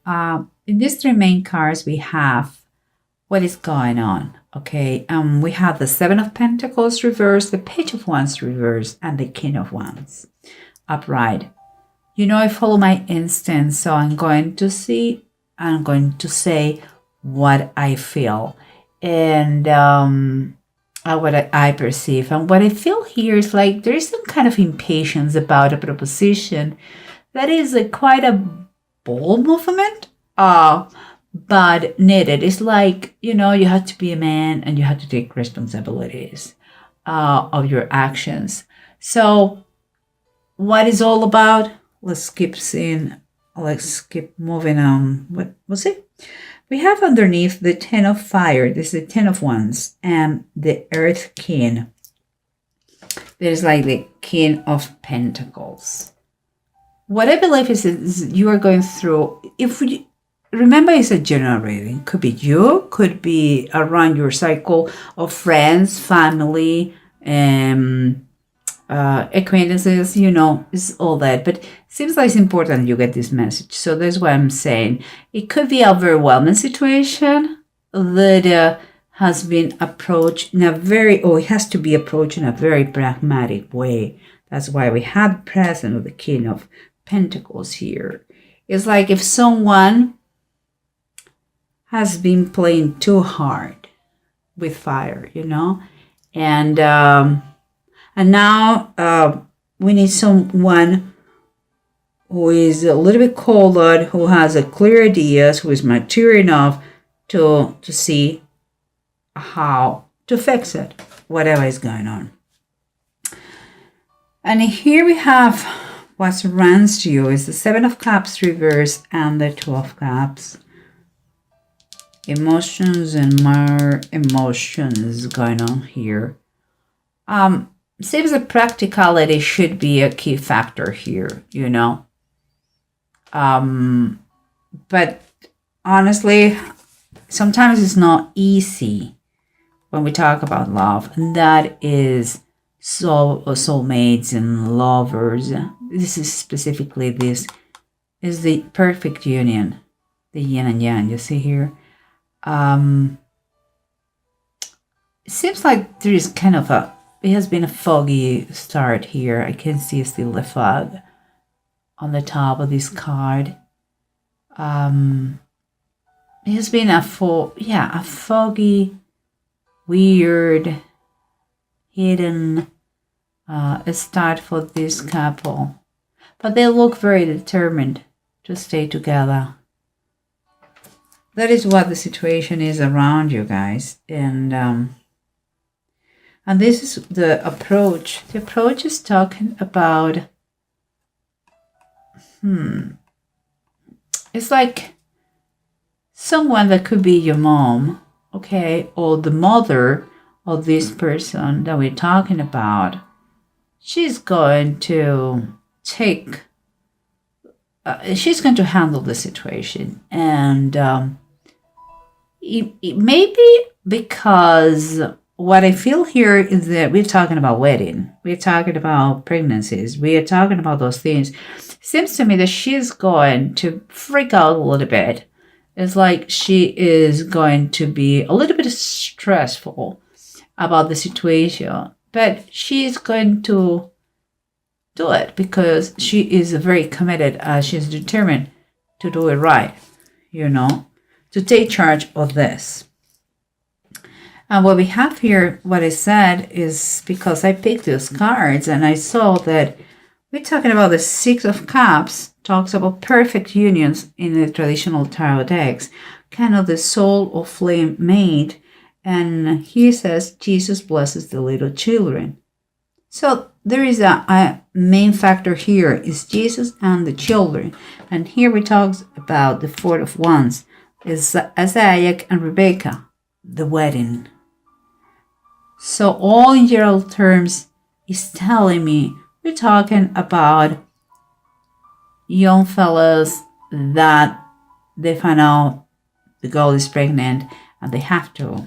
In these three main cards, we have what is going on. Okay, we have the Seven of Pentacles reversed, the Page of Wands reversed, and the King of Wands upright. You know, I follow my instinct, so I'm going to say what I feel and what I perceive. And what I feel here is like there is some kind of impatience about a proposition that is quite a bold movement, but needed. It's like, you know, you have to be a man and you have to take responsibilities of your actions. So what is all about? Let's keep moving on. What was it? We have underneath the Ten of Fire. This is the Ten of Wands and the Earth King. There's like the King of Pentacles. What I believe is you are going through, remember, it's a general reading. Could be you, could be around your cycle of friends, family, acquaintances, you know, it's all that. But it seems like it's important you get this message. So that's why I'm saying it could be a overwhelming situation that has been approached in a it has to be approached in a very pragmatic way. That's why we have the presence of the King of Pentacles here. It's like if someone has been playing too hard with fire, you know, and now we need someone who is a little bit colder, who has a clear ideas, who is mature enough to see how to fix it, whatever is going on. And here we have what surrounds you is the Seven of Cups reversed and the Two of Cups. Emotions and more emotions going on here. Seems that practicality should be a key factor here, you know. But honestly, sometimes it's not easy when we talk about love, and that is soulmates and lovers. This is specifically, this is the perfect union, the yin and yang, you see here. It seems like there is kind of it has been a foggy start here. I can see still the fog on the top of this card. It has been a foggy, weird, hidden start for this couple. But they look very determined to stay together. That is what the situation is around you guys. And this is the approach. The approach is talking about, it's like someone that could be your mom, okay, or the mother of this person that we're talking about. She's going to she's going to handle the situation. And it may be because what I feel here is that we're talking about wedding. We're talking about pregnancies. We are talking about those things. It seems to me that she's going to freak out a little bit. It's like she is going to be a little bit stressful about the situation. But she's going to do it because she is very committed. She's determined to do it right, you know, to take charge of this. And what we have here, what I said is because I picked those cards and I saw that we're talking about the Six of Cups, talks about perfect unions in the traditional tarot decks, kind of the soul or flame mate. And he says, Jesus blesses the little children. So there is a main factor here is Jesus and the children. And here we talk about the Four of Wands, is Isaac and Rebecca, the wedding. So all in general terms is telling me we're talking about young fellas that they find out the girl is pregnant and they have to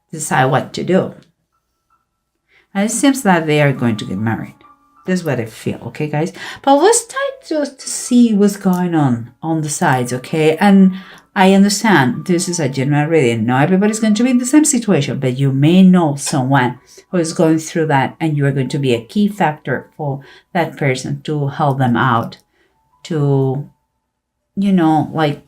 decide what to do. And it seems that they are going to get married. This is what I feel, okay, guys? But let's try to see what's going on the sides, okay? And I understand this is a general reading. Not everybody's going to be in the same situation, but you may know someone who is going through that, and you are going to be a key factor for that person to help them out, to, like,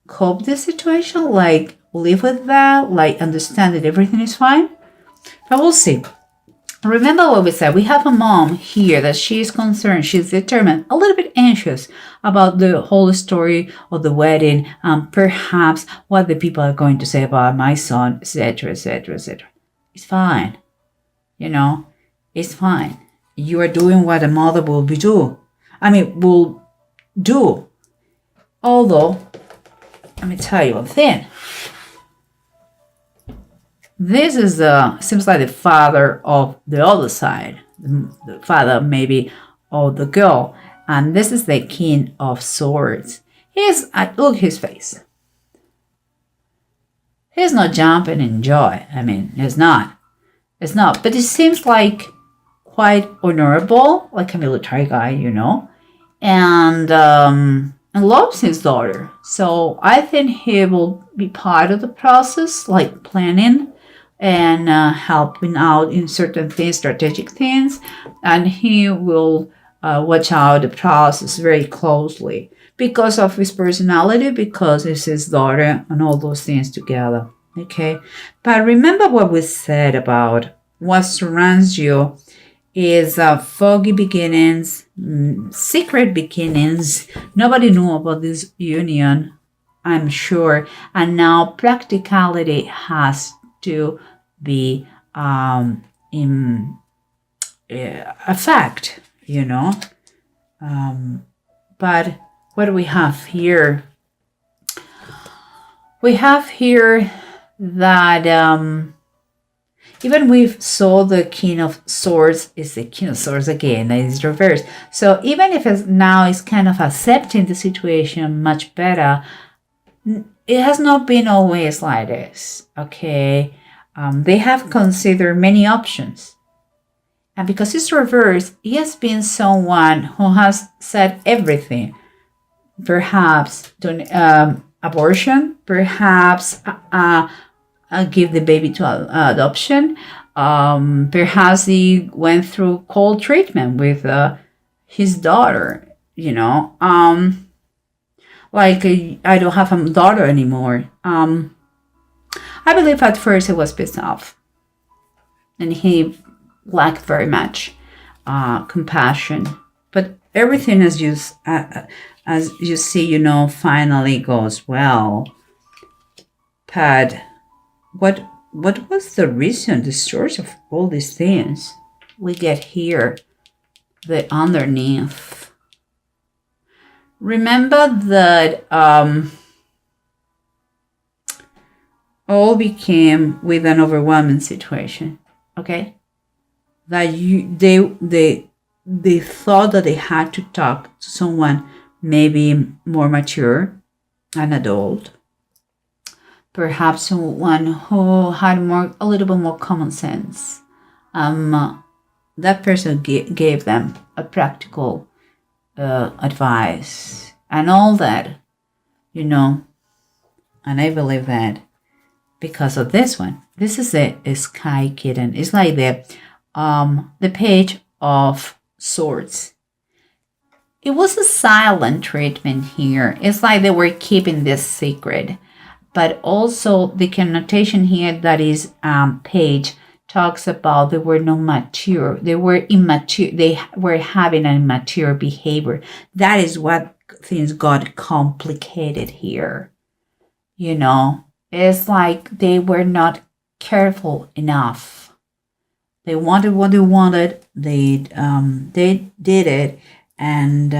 cope the situation, like, live with that, like, understand that everything is fine. But we'll see. Remember what we said. We have a mom here that she is concerned, she's determined, a little bit anxious about the whole story of the wedding, perhaps what the people are going to say about my son, etc., etc., etc. It's fine. It's fine. You are doing what a mother will do. Although, let me tell you one thing. This is seems like the father of the other side, the father maybe of the girl, and this is the King of Swords. Look his face. He's not jumping in joy. He's not. It's not. But it seems like quite honorable, like a military guy, and loves his daughter. So I think he will be part of the process, like planning and helping out in certain things, strategic things, and he will watch out the process very closely because of his personality, because it's his daughter, and all those things together. Okay, but remember what we said about what surrounds you is foggy beginnings, secret beginnings. Nobody knew about this union, I'm sure, and now practicality has to be in a fact, but what do we have here? We have here that even we saw the King of Swords is the King of Swords again, and it's reversed. So even if now it's kind of accepting the situation much better, it has not been always like this, okay? They have considered many options. And because it's reversed, he has been someone who has said everything. Perhaps abortion, perhaps give the baby to adoption. Perhaps he went through cold treatment with his daughter, like I don't have a daughter anymore. I believe at first he was pissed off, and he lacked very much compassion. But everything, as you see, finally goes well. But what was the reason, the source of all these things? We get here the underneath. Remember that all became with an overwhelming situation, okay? That they thought that they had to talk to someone maybe more mature, an adult, perhaps someone who had a little bit more common sense. That person gave them a practical advice and all that, and I believe that because of this one. This is a Sky Kitten. It's like the Page of Swords. It was a silent treatment here. It's like they were keeping this secret. But also the connotation here that is Page talks about they were not mature. They were immature. They were having an immature behavior. That is what things got complicated here. It's like they were not careful enough. They wanted what they wanted. They did it, and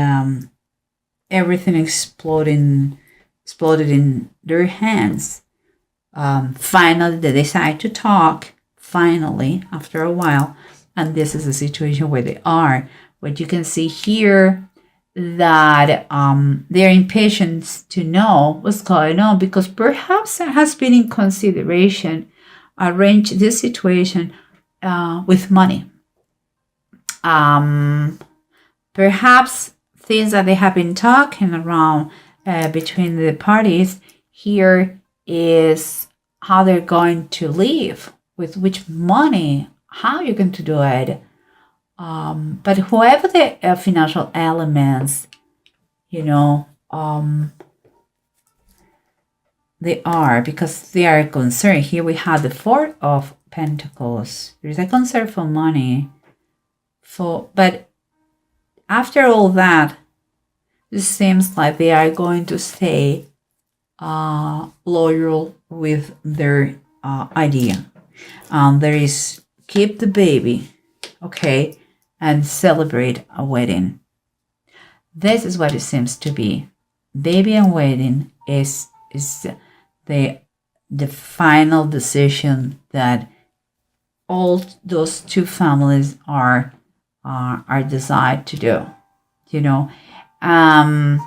everything exploded in their hands. Finally, they decide to talk. Finally, after a while, and this is the situation where they are. What you can see here, that they're impatient to know what's going on, because perhaps there has been in consideration arrange this situation with money. Um, Perhaps things that they have been talking around between the parties here is how they're going to live, with which money, how you're going to do it. But whoever the financial elements, you know, they are, because they are concerned. Here we have the Four of Pentacles. There's a concern for money. But after all that, it seems like they are going to stay loyal with their idea. There is keep the baby, okay, and celebrate a wedding. This is what it seems to be. Baby and wedding is the final decision that all those two families are decided to do, you know. And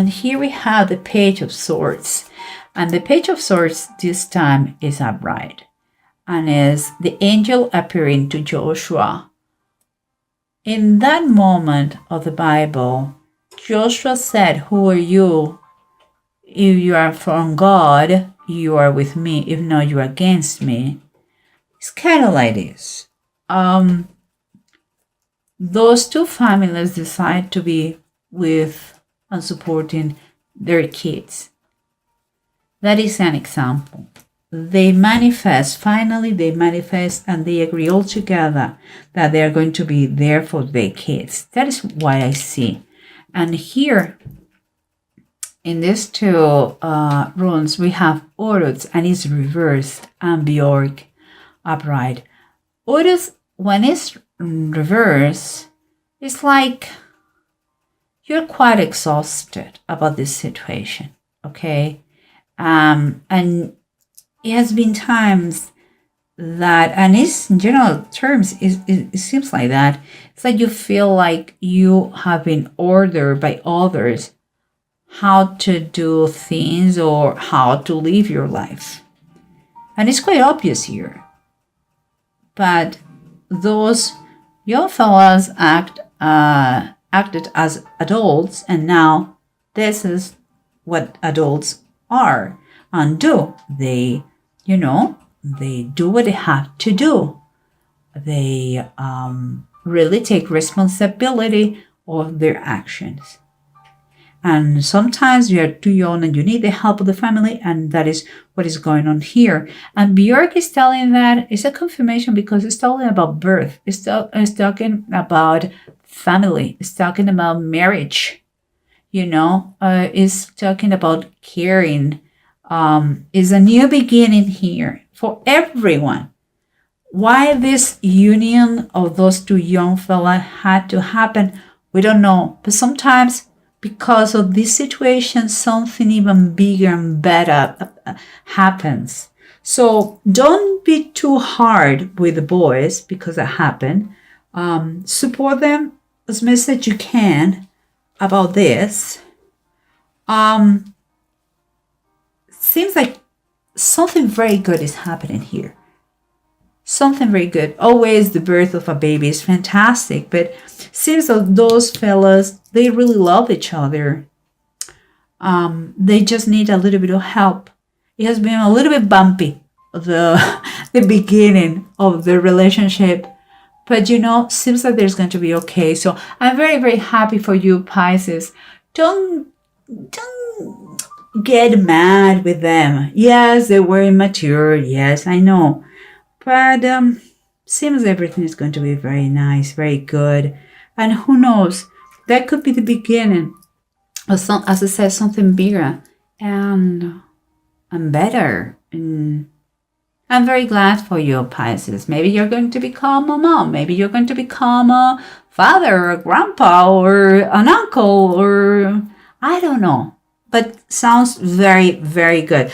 here we have the Page of Swords, and the Page of Swords this time is upright, and is the angel appearing to Joshua. In that moment of the Bible, Joshua said, "Who are you? If you are from God, you are with me. If not, you are against me." It's kind of like this. Those two families decide to be with and supporting their kids. That is an example. They manifest, finally they manifest, and they agree all together that they are going to be there for their kids. That is what I see. And here, in these two runes, we have Horus, and it's reversed, and Bjork upright. Horus, when it's reversed, it's like you're quite exhausted about this situation, okay? And it has been times that, and it's in general terms, it seems like that. It's like you feel like you have been ordered by others how to do things or how to live your life. And it's quite obvious here. But those young fellas acted as adults, and now this is what adults are and do. They, they do what they have to do. They really take responsibility of their actions. And sometimes you are too young and you need the help of the family, and that is what is going on here. And Björk is telling that it's a confirmation because it's talking about birth. It's talking about family. It's talking about marriage. It's talking about caring. Is a new beginning here for everyone. Why this union of those two young fellas had to happen, we don't know. But sometimes, because of this situation, something even bigger and better happens. So don't be too hard with the boys because that happened. Support them as much as you can about this. Seems like something very good is happening here. Something very good. Always the birth of a baby is fantastic, but seems like those fellas, they really love each other. They just need a little bit of help. It has been a little bit bumpy, the beginning of the relationship, but seems like there's going to be okay. So I'm very, very happy for you, Pisces. Don't get mad with them. Yes, they were immature. Yes, I know. But seems everything is going to be very nice, very good. And who knows, that could be the beginning of some, as I said, something bigger and better. And I'm very glad for you, Pisces. Maybe you're going to become a mom. Maybe you're going to become a father or a grandpa or an uncle, or I don't know. But sounds very, very good.